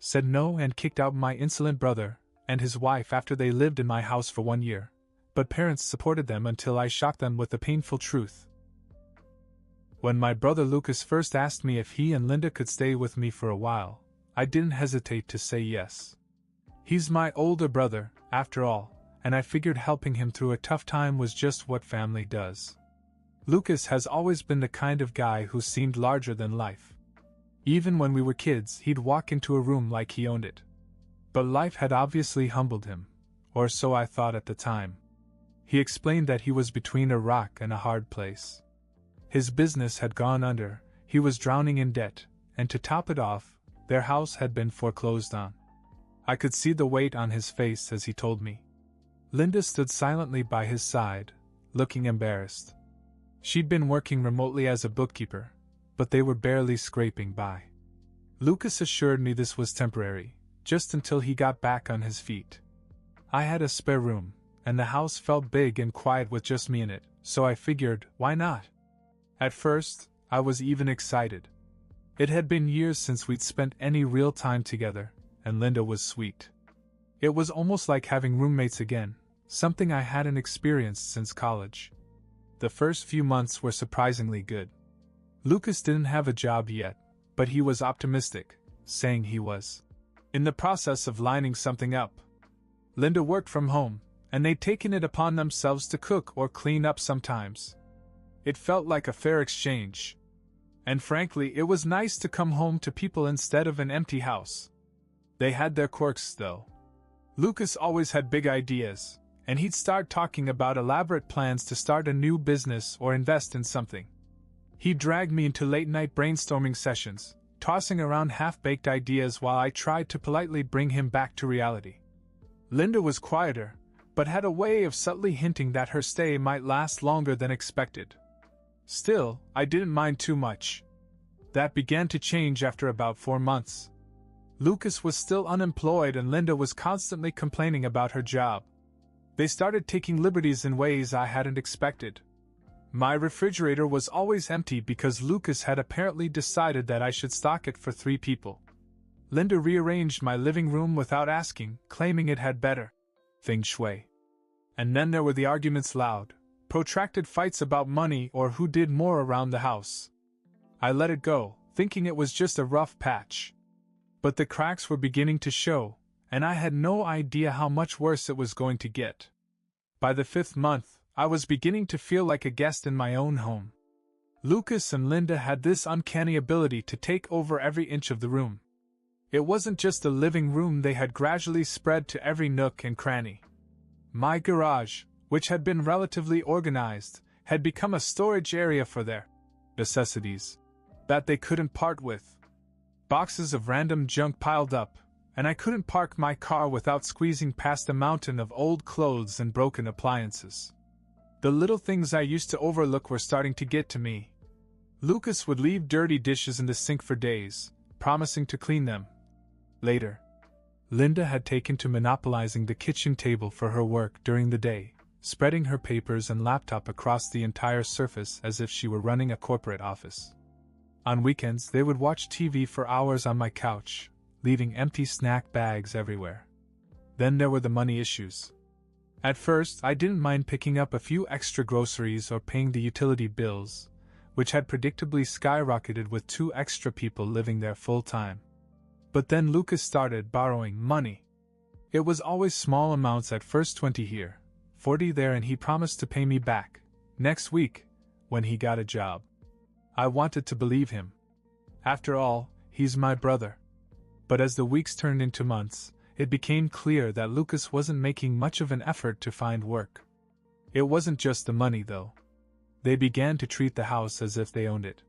said no and kicked out my insolent brother and his wife after they lived in my house for 1 year, but parents supported them until I shocked them with the painful truth. When my brother Lucas first asked me if he and Linda could stay with me for a while, I didn't hesitate to say yes. He's my older brother, after all, and I figured helping him through a tough time was just what family does. Lucas has always been the kind of guy who seemed larger than life. Even when we were kids, he'd walk into a room like he owned it. But life had obviously humbled him, or so I thought at the time. He explained that he was between a rock and a hard place. His business had gone under, he was drowning in debt, and to top it off, their house had been foreclosed on. I could see the weight on his face as he told me. Linda stood silently by his side, looking embarrassed. She'd been working remotely as a bookkeeper, but they were barely scraping by. Lucas assured me this was temporary, just until he got back on his feet. I had a spare room, and the house felt big and quiet with just me in it, so I figured, why not? At first, I was even excited. It had been years since we'd spent any real time together, and Linda was sweet. It was almost like having roommates again, something I hadn't experienced since college. The first few months were surprisingly good. Lucas didn't have a job yet, but he was optimistic, saying he was in the process of lining something up. Linda worked from home, and they'd taken it upon themselves to cook or clean up sometimes. It felt like a fair exchange. And frankly, it was nice to come home to people instead of an empty house. They had their quirks, though. Lucas always had big ideas, and he'd start talking about elaborate plans to start a new business or invest in something. He dragged me into late-night brainstorming sessions, tossing around half-baked ideas while I tried to politely bring him back to reality. Linda was quieter, but had a way of subtly hinting that her stay might last longer than expected. Still, I didn't mind too much. That began to change after about 4 months. Lucas was still unemployed and Linda was constantly complaining about her job. They started taking liberties in ways I hadn't expected. My refrigerator was always empty because Lucas had apparently decided that I should stock it for 3 people. Linda rearranged my living room without asking, claiming it had better feng shui. And then there were the arguments, loud, protracted fights about money or who did more around the house. I let it go, thinking it was just a rough patch. But the cracks were beginning to show, and I had no idea how much worse it was going to get. By the 5th month, I was beginning to feel like a guest in my own home. Lucas and Linda had this uncanny ability to take over every inch of the room. It wasn't just a living room, they had gradually spread to every nook and cranny. My garage, which had been relatively organized, had become a storage area for their necessities that they couldn't part with. Boxes of random junk piled up, and I couldn't park my car without squeezing past a mountain of old clothes and broken appliances. The little things I used to overlook were starting to get to me. Lucas would leave dirty dishes in the sink for days, promising to clean them later. Linda had taken to monopolizing the kitchen table for her work during the day, spreading her papers and laptop across the entire surface as if she were running a corporate office. On weekends, they would watch TV for hours on my couch, leaving empty snack bags everywhere. Then there were the money issues. At first, I didn't mind picking up a few extra groceries or paying the utility bills, which had predictably skyrocketed with 2 extra people living there full-time. But then Lucas started borrowing money. It was always small amounts, at first 20 here, 40 there, and he promised to pay me back next week when he got a job. I wanted to believe him. After all, he's my brother. But as the weeks turned into months, it became clear that Lucas wasn't making much of an effort to find work. It wasn't just the money, though. They began to treat the house as if they owned it.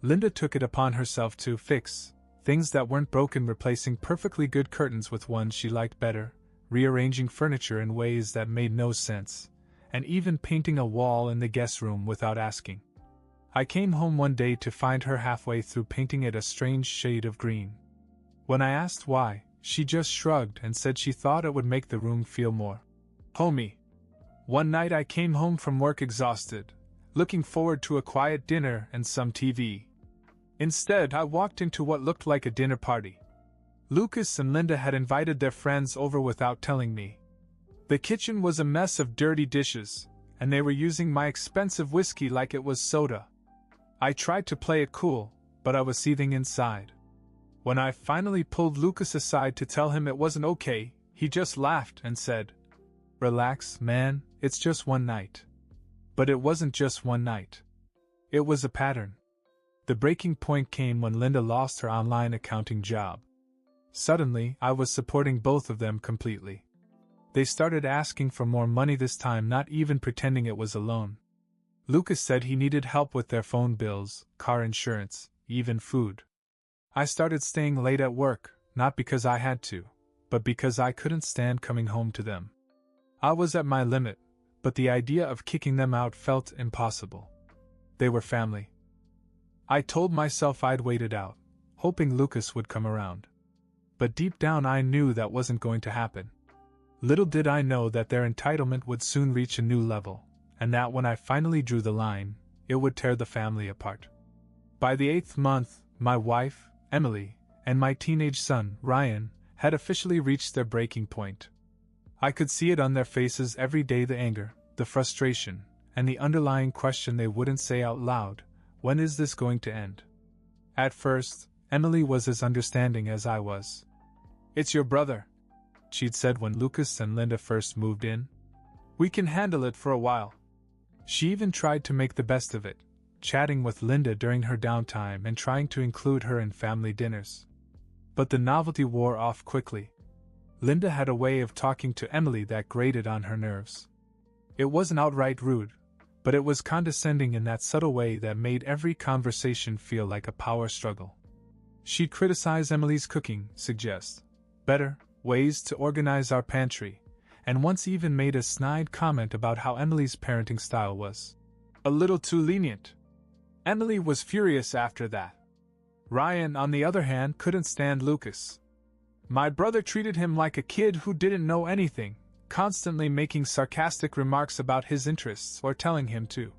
Linda took it upon herself to fix things that weren't broken, replacing perfectly good curtains with ones she liked better, rearranging furniture in ways that made no sense, and even painting a wall in the guest room without asking. I came home one day to find her halfway through painting it a strange shade of green. When I asked why, she just shrugged and said she thought it would make the room feel more homey. One night I came home from work exhausted, looking forward to a quiet dinner and some TV. Instead, I walked into what looked like a dinner party. Lucas and Linda had invited their friends over without telling me. The kitchen was a mess of dirty dishes, and they were using my expensive whiskey like it was soda. I tried to play it cool, but I was seething inside. When I finally pulled Lucas aside to tell him it wasn't okay, he just laughed and said, "Relax, man, it's just one night." But it wasn't just one night. It was a pattern. The breaking point came when Linda lost her online accounting job. Suddenly, I was supporting both of them completely. They started asking for more money this time, not even pretending it was a loan. Lucas said he needed help with their phone bills, car insurance, even food. I started staying late at work, not because I had to, but because I couldn't stand coming home to them. I was at my limit, but the idea of kicking them out felt impossible. They were family. I told myself I'd wait it out, hoping Lucas would come around. But deep down I knew that wasn't going to happen. Little did I know that their entitlement would soon reach a new level, and that when I finally drew the line, it would tear the family apart. By the 8th month, my wife, Emily, and my teenage son, Ryan, had officially reached their breaking point. I could see it on their faces every day, the anger, the frustration, and the underlying question they wouldn't say out loud: when is this going to end? At first, Emily was as understanding as I was. "It's your brother," she'd said when Lucas and Linda first moved in. "We can handle it for a while." She even tried to make the best of it, chatting with Linda during her downtime and trying to include her in family dinners. But the novelty wore off quickly. Linda had a way of talking to Emily that grated on her nerves. It wasn't outright rude, but it was condescending in that subtle way that made every conversation feel like a power struggle. She'd criticize Emily's cooking, suggest better ways to organize our pantry, and once even made a snide comment about how Emily's parenting style was a little too lenient. Emily was furious after that. Ryan, on the other hand, couldn't stand Lucas. My brother treated him like a kid who didn't know anything, constantly making sarcastic remarks about his interests or telling him to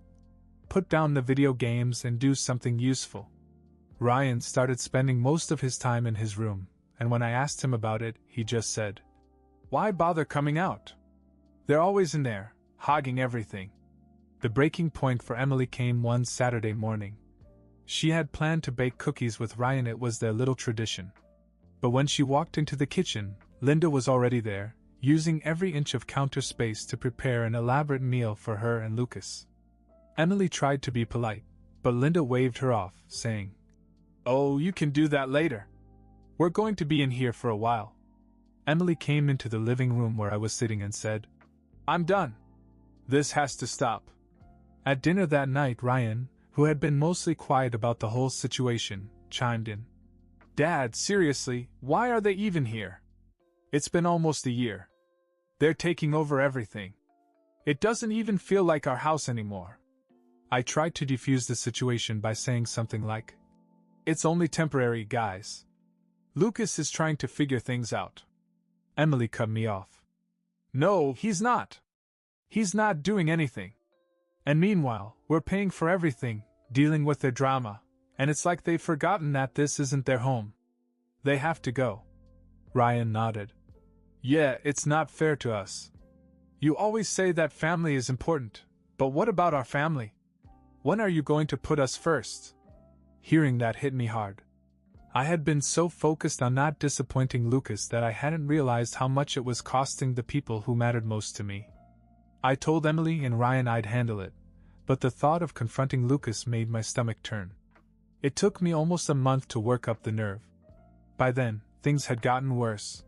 put down the video games and do something useful. Ryan started spending most of his time in his room, and when I asked him about it, he just said, "Why bother coming out? They're always in there, hogging everything." The breaking point for Emily came one Saturday morning. She had planned to bake cookies with Ryan, it was their little tradition. But when she walked into the kitchen, Linda was already there, using every inch of counter space to prepare an elaborate meal for her and Lucas. Emily tried to be polite, but Linda waved her off, saying, "Oh, you can do that later. We're going to be in here for a while." Emily came into the living room where I was sitting and said, "I'm done. This has to stop." At dinner that night, Ryan, who had been mostly quiet about the whole situation, chimed in. "Dad, seriously, why are they even here? It's been almost a year. They're taking over everything. It doesn't even feel like our house anymore." I tried to defuse the situation by saying something like, "It's only temporary, guys. Lucas is trying to figure things out." Emily cut me off. "No, he's not. He's not doing anything. And meanwhile, we're paying for everything, dealing with their drama, and it's like they've forgotten that this isn't their home. They have to go." Ryan nodded. "Yeah, it's not fair to us. You always say that family is important, but what about our family? When are you going to put us first?" Hearing that hit me hard. I had been so focused on not disappointing Lucas that I hadn't realized how much it was costing the people who mattered most to me. I told Emily and Ryan I'd handle it, but the thought of confronting Lucas made my stomach turn. It took me almost a month to work up the nerve. By then, things had gotten worse.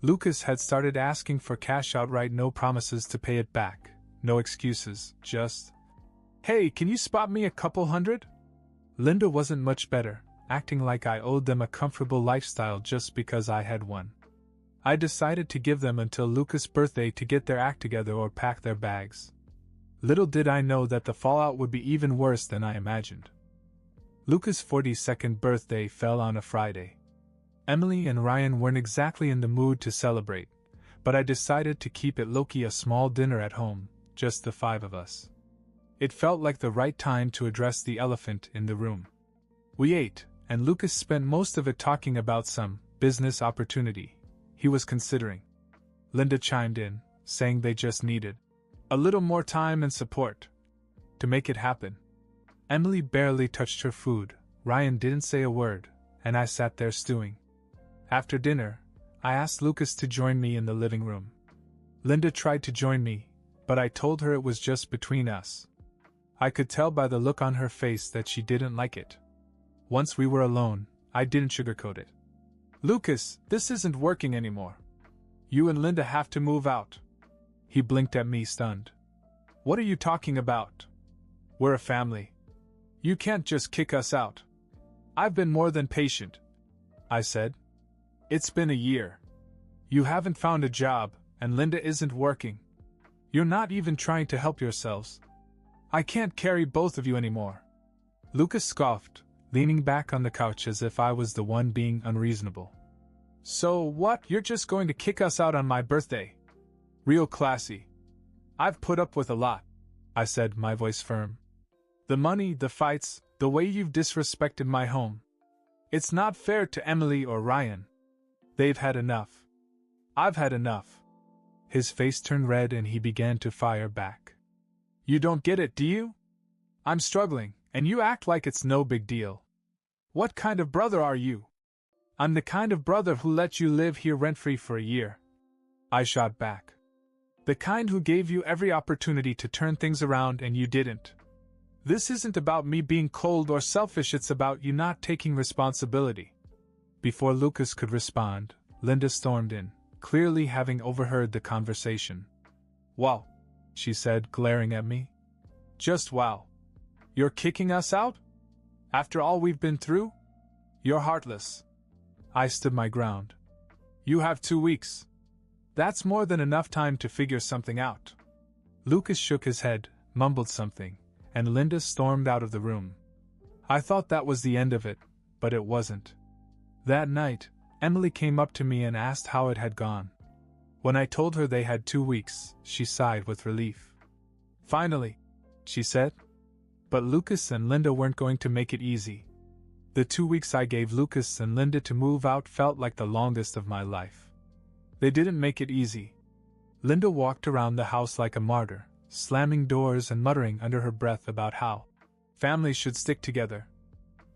Lucas had started asking for cash outright, no promises to pay it back, no excuses, just, "Hey, can you spot me a couple $100?" Linda wasn't much better, acting like I owed them a comfortable lifestyle just because I had one. I decided to give them until Lucas' birthday to get their act together or pack their bags. Little did I know that the fallout would be even worse than I imagined. Lucas' 42nd birthday fell on a Friday. Emily and Ryan weren't exactly in the mood to celebrate, but I decided to keep it low-key, a small dinner at home, just the 5 of us. It felt like the right time to address the elephant in the room. We ate, and Lucas spent most of it talking about some business opportunity he was considering. Linda chimed in, saying they just needed a little more time and support to make it happen. Emily barely touched her food, Ryan didn't say a word, and I sat there stewing. After dinner, I asked Lucas to join me in the living room. Linda tried to join me, but I told her it was just between us. I could tell by the look on her face that she didn't like it. Once we were alone, I didn't sugarcoat it. Lucas, this isn't working anymore. You and Linda have to move out. He blinked at me, stunned. What are you talking about? We're a family. You can't just kick us out. I've been more than patient, I said. It's been a year. You haven't found a job, and Linda isn't working. You're not even trying to help yourselves. I can't carry both of you anymore. Lucas scoffed, leaning back on the couch as if I was the one being unreasonable. So what, you're just going to kick us out on my birthday? Real classy. I've put up with a lot, I said, my voice firm. The money, the fights, the way you've disrespected my home. It's not fair to Emily or Ryan. They've had enough. I've had enough. His face turned red and he began to fire back. You don't get it, do you? I'm struggling, and you act like it's no big deal. What kind of brother are you? I'm the kind of brother who let you live here rent-free for a year. I shot back. The kind who gave you every opportunity to turn things around and you didn't. This isn't about me being cold or selfish, it's about you not taking responsibility. Before Lucas could respond, Linda stormed in, clearly having overheard the conversation. Wow, she said, glaring at me. Just wow. You're kicking us out? After all we've been through? You're heartless. I stood my ground. You have 2 weeks. That's more than enough time to figure something out. Lucas shook his head, mumbled something, and Linda stormed out of the room. I thought that was the end of it, but it wasn't. That night, Emily came up to me and asked how it had gone. When I told her they had 2 weeks, she sighed with relief. Finally, she said. But Lucas and Linda weren't going to make it easy. The 2 weeks I gave Lucas and Linda to move out felt like the longest of my life. They didn't make it easy. Linda walked around the house like a martyr, slamming doors and muttering under her breath about how families should stick together.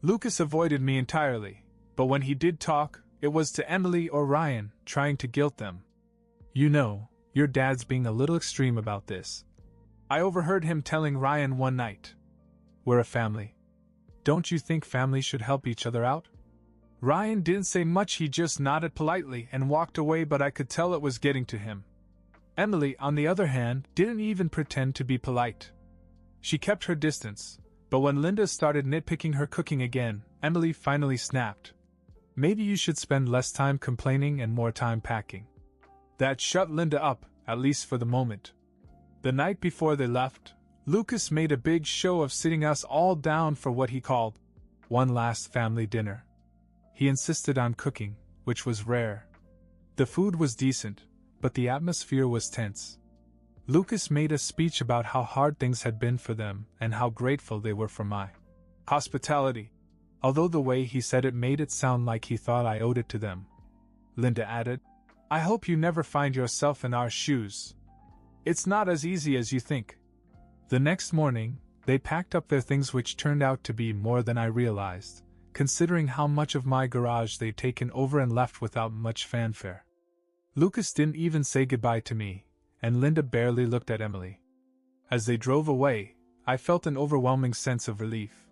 Lucas avoided me entirely, but when he did talk, it was to Emily or Ryan, trying to guilt them. You know, your dad's being a little extreme about this. I overheard him telling Ryan one night. We're a family. Don't you think families should help each other out? Ryan didn't say much, he just nodded politely and walked away, but I could tell it was getting to him. Emily, on the other hand, didn't even pretend to be polite. She kept her distance, but when Linda started nitpicking her cooking again, Emily finally snapped. Maybe you should spend less time complaining and more time packing. That shut Linda up, at least for the moment. The night before they left, Lucas made a big show of sitting us all down for what he called one last family dinner. He insisted on cooking, which was rare. The food was decent, but the atmosphere was tense. Lucas made a speech about how hard things had been for them and how grateful they were for my hospitality, although the way he said it made it sound like he thought I owed it to them. Linda added, I hope you never find yourself in our shoes. It's not as easy as you think. The next morning, they packed up their things, which turned out to be more than I realized, considering how much of my garage they'd taken over and left without much fanfare. Lucas didn't even say goodbye to me, and Linda barely looked at Emily. As they drove away, I felt an overwhelming sense of relief.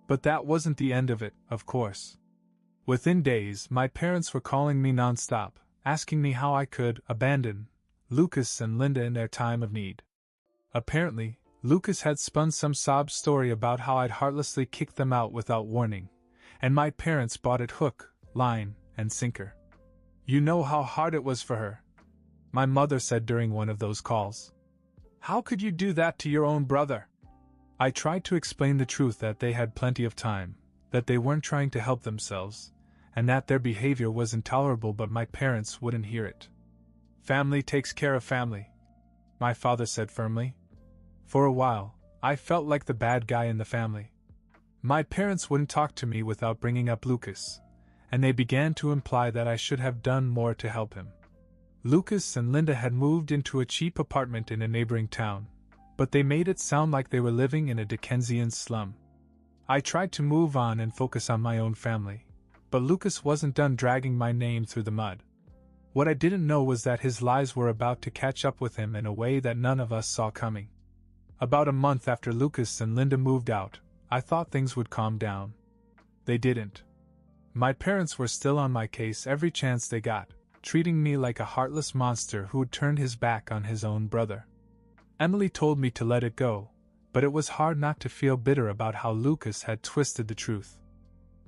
But that wasn't the end of it, of course. Within days, my parents were calling me nonstop, asking me how I could abandon Lucas and Linda in their time of need. Apparently, Lucas had spun some sob story about how I'd heartlessly kicked them out without warning, and my parents bought it hook, line, and sinker. You know how hard it was for her, my mother said during one of those calls. How could you do that to your own brother? I tried to explain the truth, that they had plenty of time, that they weren't trying to help themselves, and that their behavior was intolerable, but my parents wouldn't hear it. Family takes care of family, my father said firmly. For a while, I felt like the bad guy in the family. My parents wouldn't talk to me without bringing up Lucas, and they began to imply that I should have done more to help him. Lucas and Linda had moved into a cheap apartment in a neighboring town, but they made it sound like they were living in a Dickensian slum. I tried to move on and focus on my own family, but Lucas wasn't done dragging my name through the mud. What I didn't know was that his lies were about to catch up with him in a way that none of us saw coming. About a month after Lucas and Linda moved out, I thought things would calm down. They didn't. My parents were still on my case every chance they got, treating me like a heartless monster who had turned his back on his own brother. Emily told me to let it go, but it was hard not to feel bitter about how Lucas had twisted the truth.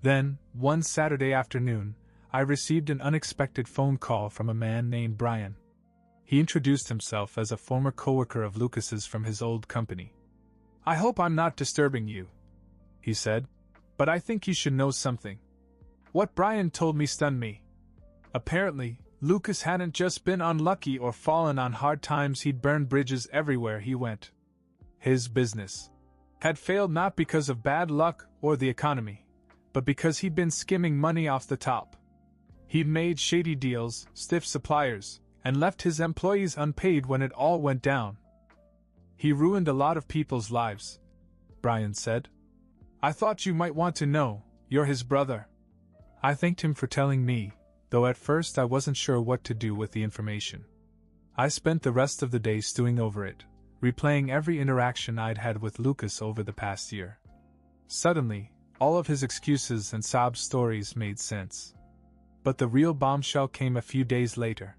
Then, one Saturday afternoon, I received an unexpected phone call from a man named Brian. He introduced himself as a former coworker of Lucas's from his old company. "I hope I'm not disturbing you," he said, "but I think you should know something." What Brian told me stunned me. Apparently, Lucas hadn't just been unlucky or fallen on hard times, he'd burned bridges everywhere he went. His business had failed not because of bad luck or the economy, but because he'd been skimming money off the top. He'd made shady deals, stiffed suppliers, and left his employees unpaid when it all went down. "He ruined a lot of people's lives," Brian said. "I thought you might want to know, you're his brother." I thanked him for telling me, though at first I wasn't sure what to do with the information. I spent the rest of the day stewing over it, replaying every interaction I'd had with Lucas over the past year. Suddenly, all of his excuses and sob stories made sense. But the real bombshell came a few days later.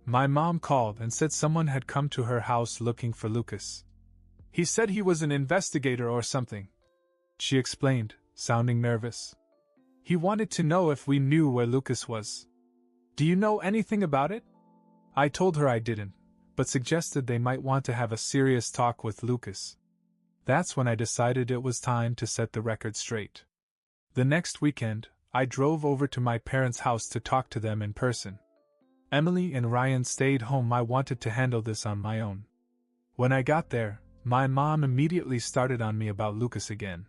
My mom called and said someone had come to her house looking for Lucas. "He said he was an investigator or something," she explained, sounding nervous. "He wanted to know if we knew where Lucas was. Do you know anything about it?" I told her I didn't, but suggested they might want to have a serious talk with Lucas. That's when I decided it was time to set the record straight. The next weekend, I drove over to my parents' house to talk to them in person. Emily and Ryan stayed home. I wanted to handle this on my own. When I got there, my mom immediately started on me about Lucas again.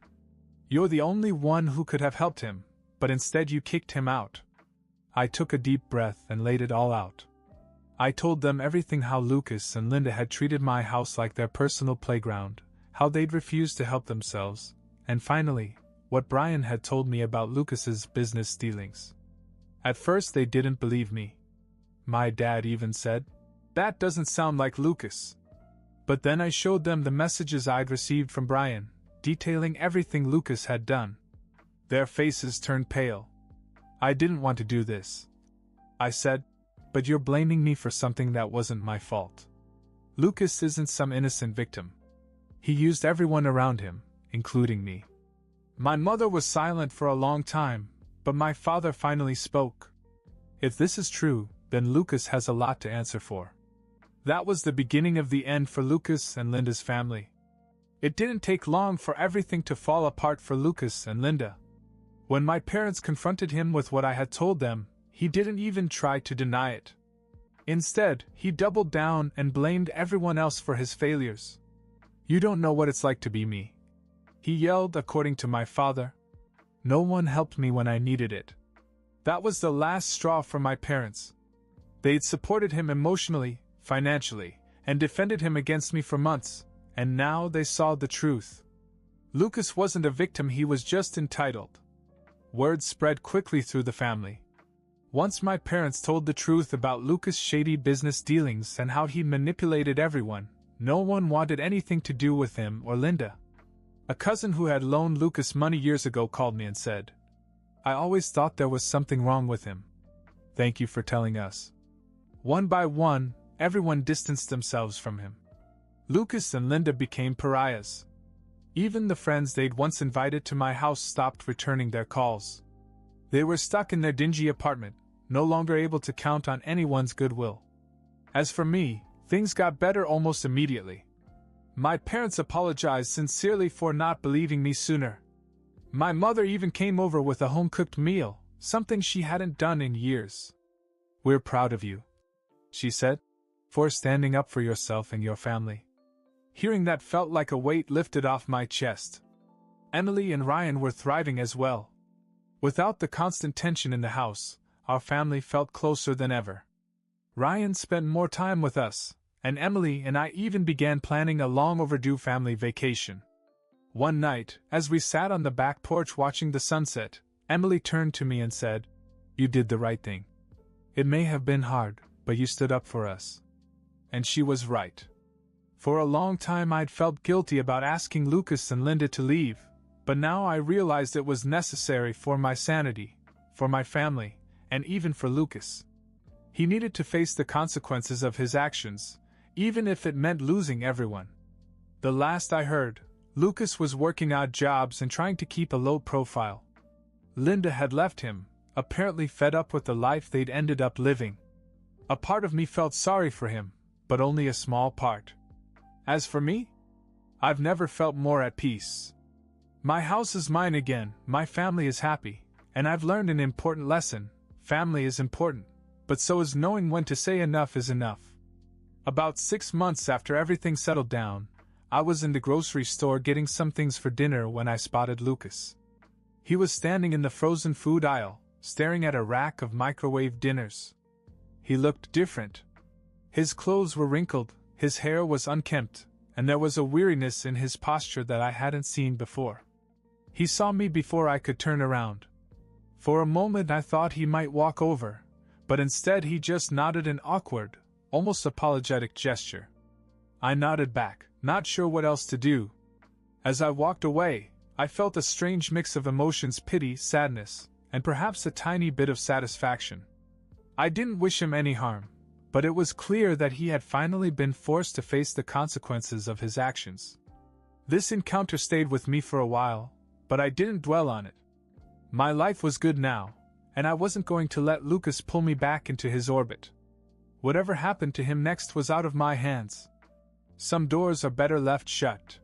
"You're the only one who could have helped him, but instead you kicked him out." I took a deep breath and laid it all out. I told them everything: how Lucas and Linda had treated my house like their personal playground, how they'd refused to help themselves, and finally, what Brian had told me about Lucas's business dealings. At first they didn't believe me. My dad even said, "That doesn't sound like Lucas." But then I showed them the messages I'd received from Brian, detailing everything Lucas had done. Their faces turned pale. "I didn't want to do this," I said, "but you're blaming me for something that wasn't my fault. Lucas isn't some innocent victim. He used everyone around him, including me." My mother was silent for a long time, but my father finally spoke. "If this is true, then Lucas has a lot to answer for." That was the beginning of the end for Lucas and Linda's family. It didn't take long for everything to fall apart for Lucas and Linda. When my parents confronted him with what I had told them, he didn't even try to deny it. Instead, he doubled down and blamed everyone else for his failures. "You don't know what it's like to be me," he yelled, according to my father. "No one helped me when I needed it." That was the last straw for my parents. They'd supported him emotionally, financially, and defended him against me for months, and now they saw the truth. Lucas wasn't a victim, he was just entitled. Word spread quickly through the family. Once my parents told the truth about Lucas' shady business dealings and how he manipulated everyone, no one wanted anything to do with him or Linda. A cousin who had loaned Lucas money years ago called me and said, "I always thought there was something wrong with him. Thank you for telling us." One by one, everyone distanced themselves from him. Lucas and Linda became pariahs. Even the friends they'd once invited to my house stopped returning their calls. They were stuck in their dingy apartment, no longer able to count on anyone's goodwill. As for me, things got better almost immediately. My parents apologized sincerely for not believing me sooner. My mother even came over with a home-cooked meal, something she hadn't done in years. "We're proud of you," she said, "for standing up for yourself and your family." Hearing that felt like a weight lifted off my chest. Emily and Ryan were thriving as well. Without the constant tension in the house, our family felt closer than ever. Ryan spent more time with us, and Emily and I even began planning a long overdue family vacation. One night, as we sat on the back porch watching the sunset, Emily turned to me and said, "You did the right thing. It may have been hard, but you stood up for us." And she was right. For a long time I'd felt guilty about asking Lucas and Linda to leave, but now I realized it was necessary for my sanity, for my family, and even for Lucas. He needed to face the consequences of his actions, even if it meant losing everyone. The last I heard, Lucas was working odd jobs and trying to keep a low profile. Linda had left him, apparently fed up with the life they'd ended up living. A part of me felt sorry for him, but only a small part. As for me, I've never felt more at peace. My house is mine again, my family is happy, and I've learned an important lesson: family is important, but so is knowing when to say enough is enough. About 6 months after everything settled down, I was in the grocery store getting some things for dinner when I spotted Lucas. He was standing in the frozen food aisle, staring at a rack of microwave dinners. He looked different. His clothes were wrinkled, his hair was unkempt, and there was a weariness in his posture that I hadn't seen before. He saw me before I could turn around. For a moment I thought he might walk over, but instead he just nodded an awkward, almost apologetic gesture. I nodded back, not sure what else to do. As I walked away, I felt a strange mix of emotions: pity, sadness, and perhaps a tiny bit of satisfaction. I didn't wish him any harm, but it was clear that he had finally been forced to face the consequences of his actions. This encounter stayed with me for a while, but I didn't dwell on it. My life was good now, and I wasn't going to let Lucas pull me back into his orbit. Whatever happened to him next was out of my hands. Some doors are better left shut.